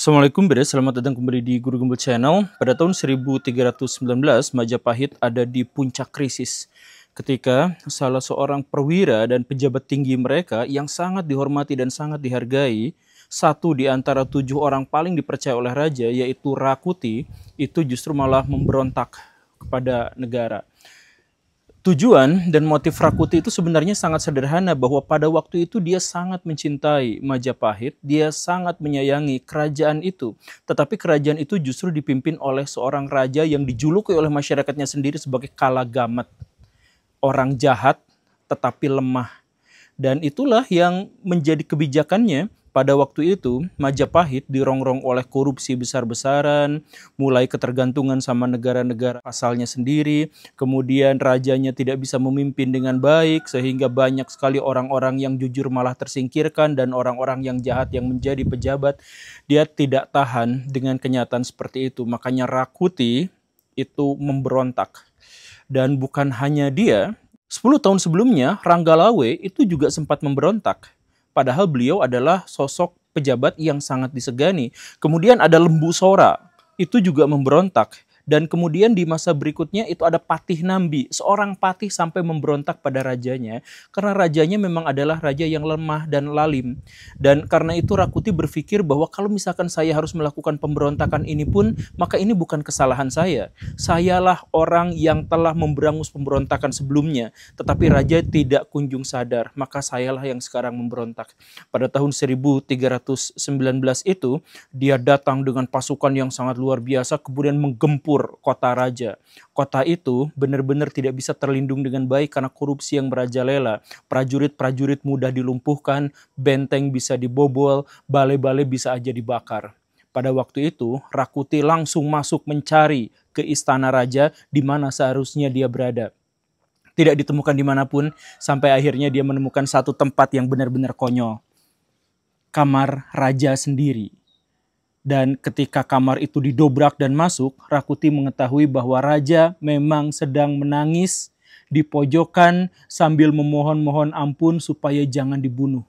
Assalamualaikum Bre, selamat datang kembali di Guru Gembel Channel. Pada tahun 1319, Majapahit ada di puncak krisis ketika salah seorang perwira dan pejabat tinggi mereka yang sangat dihormati dan sangat dihargai, satu di antara 7 orang paling dipercaya oleh raja, yaitu Rakuti, itu justru malah memberontak kepada negara. Tujuan dan motif Rakuti itu sebenarnya sangat sederhana, bahwa pada waktu itu dia sangat mencintai Majapahit, dia sangat menyayangi kerajaan itu. Tetapi kerajaan itu justru dipimpin oleh seorang raja yang dijuluki oleh masyarakatnya sendiri sebagai Kalagamat. Orang jahat tetapi lemah. Dan itulah yang menjadi kebijakannya. Pada waktu itu, Majapahit dirongrong oleh korupsi besar-besaran, mulai ketergantungan sama negara-negara asalnya sendiri, kemudian rajanya tidak bisa memimpin dengan baik, sehingga banyak sekali orang-orang yang jujur malah tersingkirkan, dan orang-orang yang jahat yang menjadi pejabat, dia tidak tahan dengan kenyataan seperti itu. Makanya Rakuti itu memberontak. Dan bukan hanya dia, 10 tahun sebelumnya Ranggalawe itu juga sempat memberontak. Padahal beliau adalah sosok pejabat yang sangat disegani. Kemudian ada Lembu Sora, itu juga memberontak. Dan kemudian di masa berikutnya itu ada Patih Nambi, seorang patih sampai memberontak pada rajanya. Karena rajanya memang adalah raja yang lemah dan lalim. Dan karena itu Rakuti berpikir bahwa kalau misalkan saya harus melakukan pemberontakan ini pun, maka ini bukan kesalahan saya. Sayalah orang yang telah memberangus pemberontakan sebelumnya. Tetapi raja tidak kunjung sadar, maka sayalah yang sekarang memberontak. Pada tahun 1319 itu, dia datang dengan pasukan yang sangat luar biasa, kemudian menggempur kota raja. Kota itu benar-benar tidak bisa terlindung dengan baik karena korupsi yang merajalela. Prajurit-prajurit mudah dilumpuhkan, benteng bisa dibobol, balai-balai bisa aja dibakar. Pada waktu itu, Rakuti langsung masuk mencari ke istana raja di mana seharusnya dia berada. Tidak ditemukan dimanapun, sampai akhirnya dia menemukan satu tempat yang benar-benar konyol. Kamar raja sendiri. Dan ketika kamar itu didobrak dan masuk, Rakuti mengetahui bahwa raja memang sedang menangis di pojokan sambil memohon-mohon ampun supaya jangan dibunuh.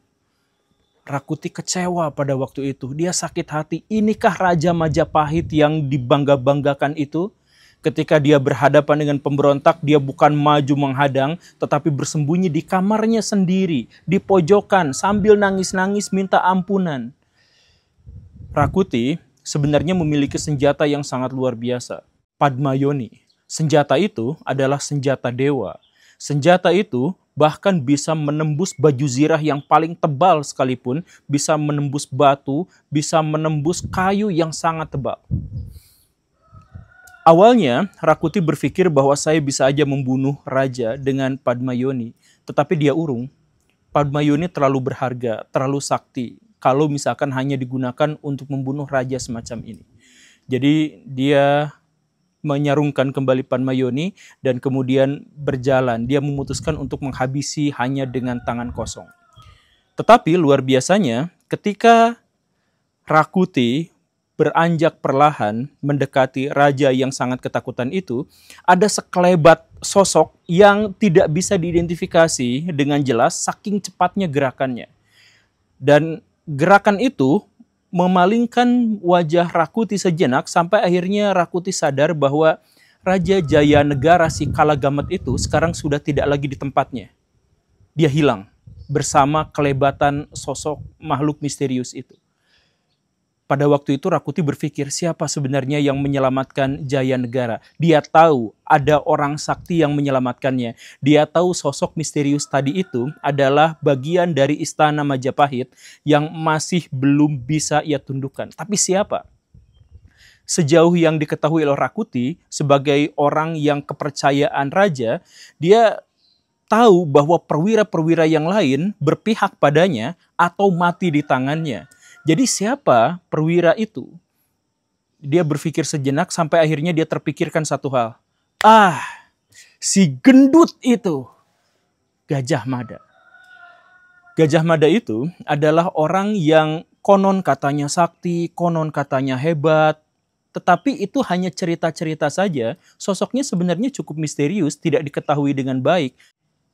Rakuti kecewa pada waktu itu. Dia sakit hati. Inikah Raja Majapahit yang dibangga-banggakan itu? Ketika dia berhadapan dengan pemberontak, dia bukan maju menghadang, tetapi bersembunyi di kamarnya sendiri, di pojokan, sambil nangis-nangis minta ampunan. Rakuti sebenarnya memiliki senjata yang sangat luar biasa, Padmayoni. Senjata itu adalah senjata dewa. Senjata itu bahkan bisa menembus baju zirah yang paling tebal sekalipun, bisa menembus batu, bisa menembus kayu yang sangat tebal. Awalnya, Rakuti berpikir bahwa saya bisa aja membunuh raja dengan Padmayoni, tetapi dia urung. Padmayoni terlalu berharga, terlalu sakti, kalau misalkan hanya digunakan untuk membunuh raja semacam ini. Jadi dia menyarungkan kembali Padmayoni dan kemudian berjalan. Dia memutuskan untuk menghabisi hanya dengan tangan kosong. Tetapi luar biasanya ketika Rakuti beranjak perlahan mendekati raja yang sangat ketakutan itu, ada sekelebat sosok yang tidak bisa diidentifikasi dengan jelas saking cepatnya gerakannya. Dan gerakan itu memalingkan wajah Rakuti sejenak sampai akhirnya Rakuti sadar bahwa Raja Jayanegara si Kalagamat itu sekarang sudah tidak lagi di tempatnya. Dia hilang bersama kelebatan sosok makhluk misterius itu. Pada waktu itu Rakuti berpikir siapa sebenarnya yang menyelamatkan Jayanegara. Dia tahu ada orang sakti yang menyelamatkannya. Dia tahu sosok misterius tadi itu adalah bagian dari istana Majapahit yang masih belum bisa ia tundukkan. Tapi siapa? Sejauh yang diketahui oleh Rakuti sebagai orang yang kepercayaan raja, dia tahu bahwa perwira-perwira yang lain berpihak padanya atau mati di tangannya. Jadi siapa perwira itu? Dia berpikir sejenak sampai akhirnya dia terpikirkan satu hal. Si gendut itu, Gajah Mada. Gajah Mada itu adalah orang yang konon katanya sakti, konon katanya hebat. Tetapi itu hanya cerita-cerita saja. Sosoknya sebenarnya cukup misterius, tidak diketahui dengan baik.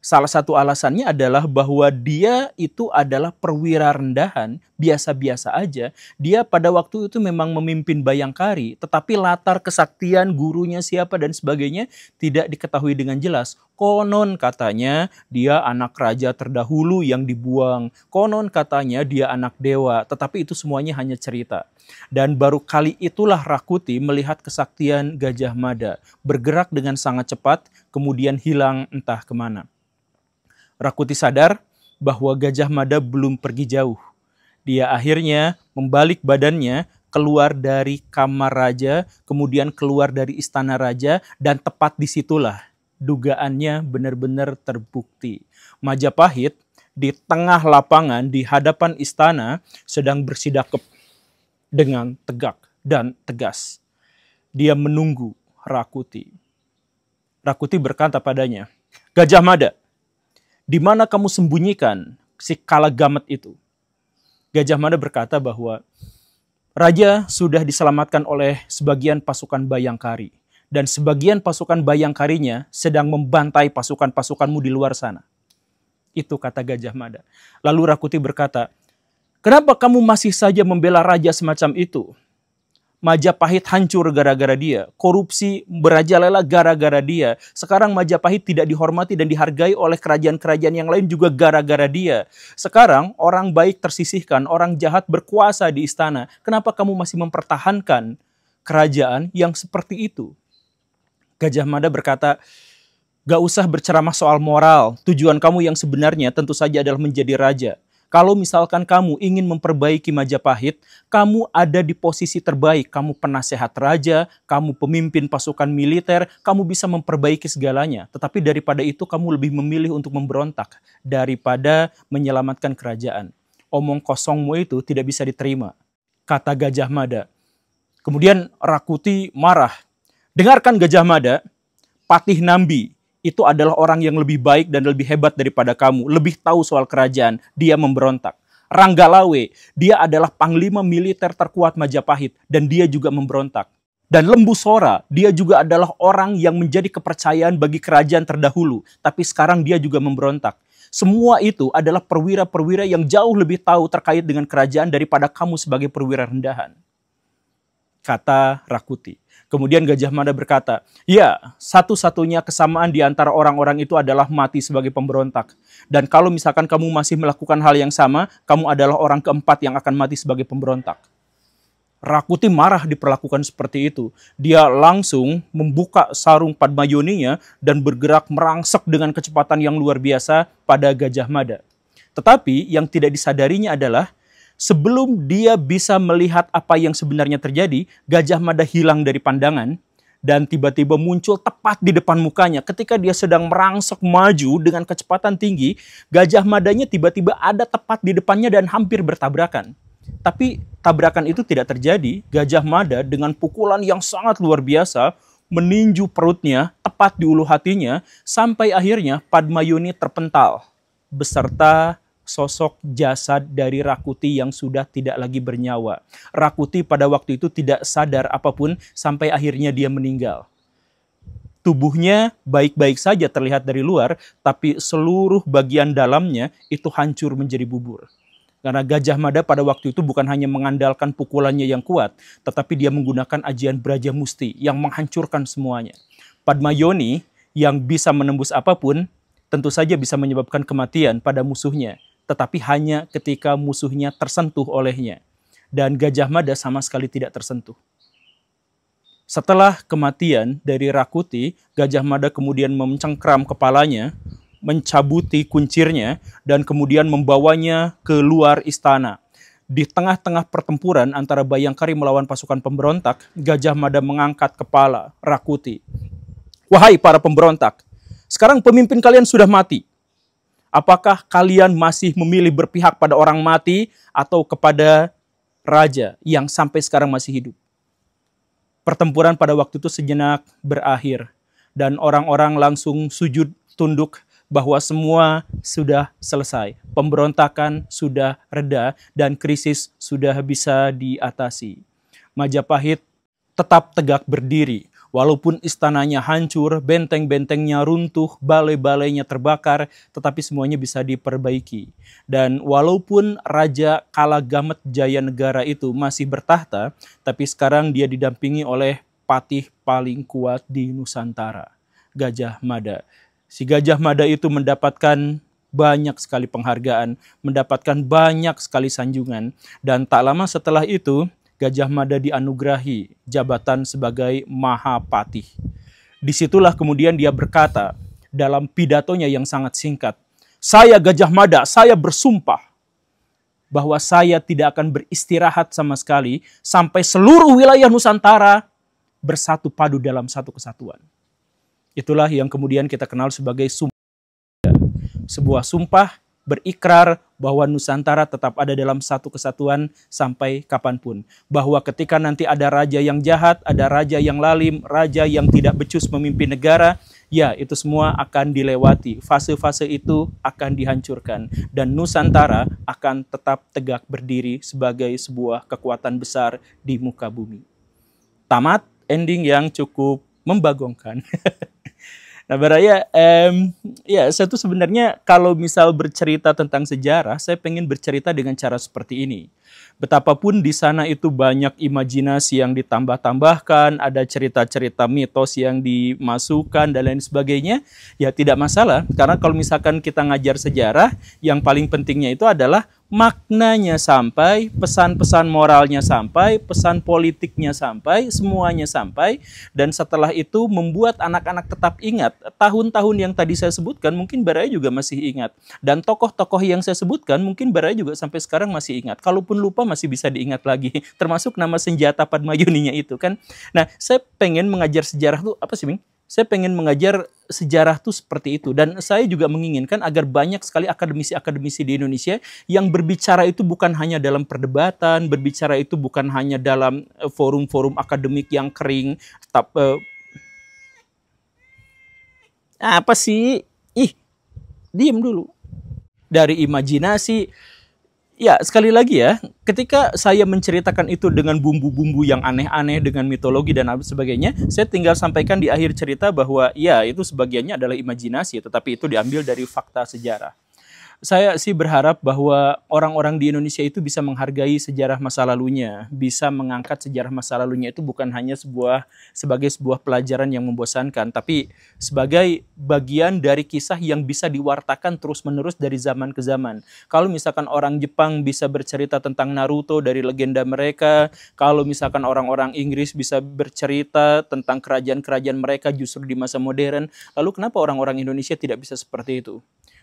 Salah satu alasannya adalah bahwa dia itu adalah perwira rendahan, biasa-biasa aja. Dia pada waktu itu memang memimpin Bayangkari, tetapi latar kesaktian gurunya siapa dan sebagainya tidak diketahui dengan jelas. Konon katanya dia anak raja terdahulu yang dibuang. Konon katanya dia anak dewa, tetapi itu semuanya hanya cerita. Dan baru kali itulah Rakuti melihat kesaktian Gajah Mada, bergerak dengan sangat cepat, kemudian hilang entah kemana. Rakuti sadar bahwa Gajah Mada belum pergi jauh. Dia akhirnya membalik badannya, keluar dari kamar raja, kemudian keluar dari istana raja, dan tepat disitulah dugaannya benar-benar terbukti. Majapahit di tengah lapangan di hadapan istana sedang bersidakep dengan tegak dan tegas. Dia menunggu Rakuti. Rakuti berkata padanya, "Gajah Mada, di mana kamu sembunyikan si Kalagamat itu?" Gajah Mada berkata bahwa raja sudah diselamatkan oleh sebagian pasukan Bayangkari. Dan sebagian pasukan Bayangkarinya sedang membantai pasukan-pasukanmu di luar sana. Itu kata Gajah Mada. Lalu Rakuti berkata, "Kenapa kamu masih saja membela raja semacam itu? Majapahit hancur gara-gara dia. Korupsi merajalela gara-gara dia. Sekarang Majapahit tidak dihormati dan dihargai oleh kerajaan-kerajaan yang lain juga gara-gara dia. Sekarang orang baik tersisihkan, orang jahat berkuasa di istana. Kenapa kamu masih mempertahankan kerajaan yang seperti itu?" Gajah Mada berkata, "Gak usah berceramah soal moral. Tujuan kamu yang sebenarnya tentu saja adalah menjadi raja. Kalau misalkan kamu ingin memperbaiki Majapahit, kamu ada di posisi terbaik. Kamu penasehat raja, kamu pemimpin pasukan militer, kamu bisa memperbaiki segalanya. Tetapi daripada itu, kamu lebih memilih untuk memberontak daripada menyelamatkan kerajaan. Omong kosongmu itu tidak bisa diterima," kata Gajah Mada. Kemudian Rakuti marah. "Dengarkan Gajah Mada, Patih Nambi itu adalah orang yang lebih baik dan lebih hebat daripada kamu, lebih tahu soal kerajaan, dia memberontak. Ranggalawe, dia adalah panglima militer terkuat Majapahit dan dia juga memberontak. Dan Lembu Sora, dia juga adalah orang yang menjadi kepercayaan bagi kerajaan terdahulu, tapi sekarang dia juga memberontak. Semua itu adalah perwira-perwira yang jauh lebih tahu terkait dengan kerajaan daripada kamu sebagai perwira rendahan," kata Rakuti. Kemudian Gajah Mada berkata, "Ya, satu-satunya kesamaan di antara orang-orang itu adalah mati sebagai pemberontak. Dan kalau misalkan kamu masih melakukan hal yang sama, kamu adalah orang keempat yang akan mati sebagai pemberontak." Rakuti marah diperlakukan seperti itu. Dia langsung membuka sarung Padmayoninya dan bergerak merangsek dengan kecepatan yang luar biasa pada Gajah Mada. Tetapi yang tidak disadarinya adalah sebelum dia bisa melihat apa yang sebenarnya terjadi, Gajah Mada hilang dari pandangan dan tiba-tiba muncul tepat di depan mukanya. Ketika dia sedang merangsek maju dengan kecepatan tinggi, Gajah Madanya tiba-tiba ada tepat di depannya dan hampir bertabrakan. Tapi tabrakan itu tidak terjadi. Gajah Mada dengan pukulan yang sangat luar biasa meninju perutnya tepat di ulu hatinya sampai akhirnya Padmayoni terpental beserta sosok jasad dari Rakuti yang sudah tidak lagi bernyawa. Rakuti pada waktu itu tidak sadar apapun sampai akhirnya dia meninggal. Tubuhnya baik-baik saja terlihat dari luar, tapi seluruh bagian dalamnya itu hancur menjadi bubur. Karena Gajah Mada pada waktu itu bukan hanya mengandalkan pukulannya yang kuat, tetapi dia menggunakan ajian Braja Musti yang menghancurkan semuanya. Padmayoni yang bisa menembus apapun, tentu saja bisa menyebabkan kematian pada musuhnya, tetapi hanya ketika musuhnya tersentuh olehnya. Dan Gajah Mada sama sekali tidak tersentuh. Setelah kematian dari Rakuti, Gajah Mada kemudian mencengkram kepalanya, mencabuti kuncirnya, dan kemudian membawanya ke luar istana. Di tengah-tengah pertempuran antara Bayangkari melawan pasukan pemberontak, Gajah Mada mengangkat kepala Rakuti. "Wahai para pemberontak, sekarang pemimpin kalian sudah mati. Apakah kalian masih memilih berpihak pada orang mati atau kepada raja yang sampai sekarang masih hidup?" Pertempuran pada waktu itu sejenak berakhir dan orang-orang langsung sujud tunduk bahwa semua sudah selesai. Pemberontakan sudah reda dan krisis sudah bisa diatasi. Majapahit tetap tegak berdiri Walaupun istananya hancur, benteng-bentengnya runtuh, balai-balainya terbakar, tetapi semuanya bisa diperbaiki. Dan walaupun Raja Kalagamet Jayanegara itu masih bertahta, tapi sekarang dia didampingi oleh patih paling kuat di Nusantara, Gajah Mada. Si Gajah Mada itu mendapatkan banyak sekali penghargaan, mendapatkan banyak sekali sanjungan, dan tak lama setelah itu Gajah Mada dianugerahi jabatan sebagai Mahapatih. Disitulah kemudian dia berkata dalam pidatonya yang sangat singkat, "Saya Gajah Mada, saya bersumpah bahwa saya tidak akan beristirahat sama sekali sampai seluruh wilayah Nusantara bersatu padu dalam satu kesatuan." Itulah yang kemudian kita kenal sebagai sumpah. Sebuah sumpah berikrar bahwa Nusantara tetap ada dalam satu kesatuan sampai kapanpun. Bahwa ketika nanti ada raja yang jahat, ada raja yang lalim, raja yang tidak becus memimpin negara, ya itu semua akan dilewati. Fase-fase itu akan dihancurkan. Dan Nusantara akan tetap tegak berdiri sebagai sebuah kekuatan besar di muka bumi. Tamat, ending yang cukup membagongkan. Nah, Baraya, ya saya tuh sebenarnya kalau misal bercerita tentang sejarah, saya pengen bercerita dengan cara seperti ini. Betapapun di sana itu banyak imajinasi yang ditambah-tambahkan, ada cerita-cerita mitos yang dimasukkan dan lain sebagainya, ya tidak masalah. Karena kalau misalkan kita ngajar sejarah, yang paling pentingnya itu adalah maknanya sampai, pesan-pesan moralnya sampai, pesan politiknya sampai, semuanya sampai. Dan setelah itu membuat anak-anak tetap ingat. Tahun-tahun yang tadi saya sebutkan mungkin Baraya juga masih ingat. Dan tokoh-tokoh yang saya sebutkan mungkin Baraya juga sampai sekarang masih ingat. Kalaupun lupa masih bisa diingat lagi. Termasuk nama senjata Padmayuninya itu kan. Nah, saya pengen mengajar sejarah tuh apa sih, Ming? Saya pengen mengajar sejarah tuh seperti itu. Dan saya juga menginginkan agar banyak sekali akademisi-akademisi di Indonesia yang berbicara itu bukan hanya dalam perdebatan, berbicara itu bukan hanya dalam forum-forum akademik yang kering. Apa sih? Ih, diem dulu. Dari imajinasi. Ya, sekali lagi ya, ketika saya menceritakan itu dengan bumbu-bumbu yang aneh-aneh, dengan mitologi dan sebagainya, saya tinggal sampaikan di akhir cerita bahwa ya, itu sebagiannya adalah imajinasi, tetapi itu diambil dari fakta sejarah. Saya sih berharap bahwa orang-orang di Indonesia itu bisa menghargai sejarah masa lalunya, bisa mengangkat sejarah masa lalunya itu bukan hanya sebagai sebuah pelajaran yang membosankan, tapi sebagai bagian dari kisah yang bisa diwartakan terus-menerus dari zaman ke zaman. Kalau misalkan orang Jepang bisa bercerita tentang Naruto dari legenda mereka, kalau misalkan orang-orang Inggris bisa bercerita tentang kerajaan-kerajaan mereka justru di masa modern, lalu kenapa orang-orang Indonesia tidak bisa seperti itu?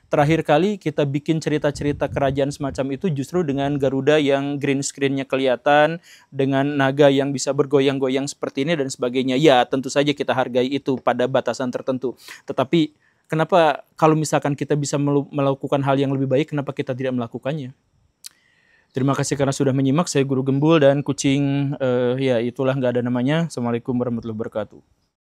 Terakhir kali kita bikin cerita-cerita kerajaan semacam itu justru dengan Garuda yang green screen-nya kelihatan, dengan naga yang bisa bergoyang-goyang seperti ini dan sebagainya. Ya, tentu saja kita hargai itu pada batasan tertentu. Tetapi kenapa kalau misalkan kita bisa melakukan hal yang lebih baik, kenapa kita tidak melakukannya? Terima kasih karena sudah menyimak. Saya Guru Gembul dan kucing, ya itulah nggak ada namanya. Assalamualaikum warahmatullahi wabarakatuh.